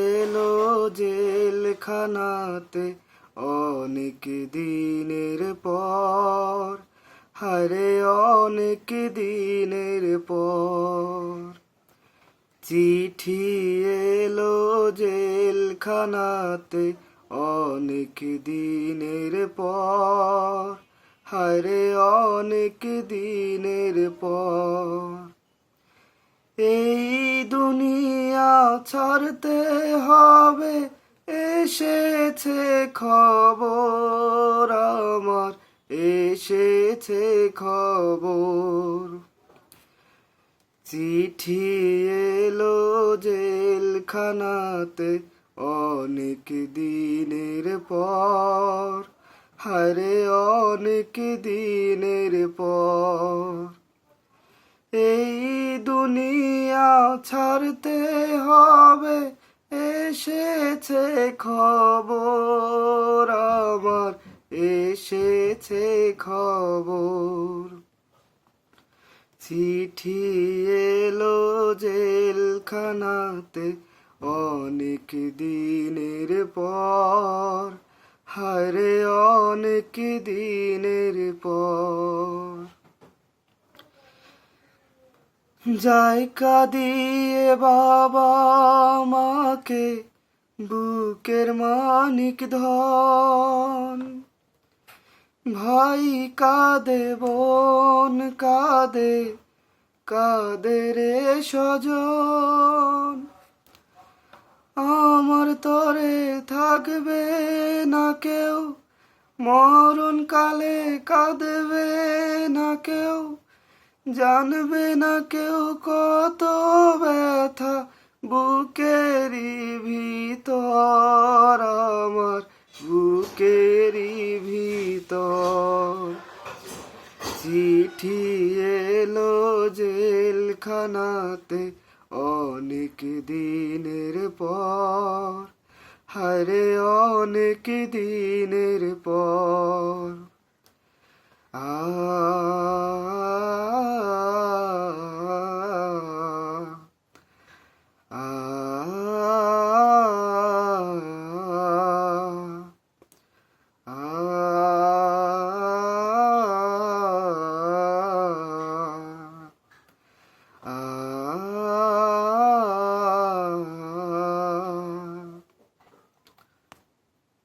এলো জেলখানাতে অনেক দিনের পর, হায়রে অনেক দিনের পর। চিঠি এলো জেলখানাতে অনেক দিনের পর, হায়রে অনেক দিনের পর। এই দুনিয়া ছাড়তে হবে, এসেছে খবর আমার, এসেছে খবর। চিঠি এলো জেলখানাতে অনেক দিনের পর, হায়রে অনেক দিনের পর। এই দুনিয়া ছাড়তে হবে, এসেছে খবর আমার, এসেছে খবর। চিঠি এলো জেলখানাতে অনেক দিনের পর, হায়রে অনেক দিনের পর। জায়গা দিয়ে বাবা মাকে বুকের মানিক ধন, ভাই কাঁদে বোন কাঁদে, কাঁদে রে স্বজন। আমার তরে থাকবে না কেউ, মরণ কালে কাঁদবে না কেউ, জানবে না কেউ কত ব্যথা বুকেরই ভিতর আমার, বুকেরই ভিতর। চিঠি এলো জেলখানাতে অনেক দিনের পর, হায়রে অনেক দিনের পর।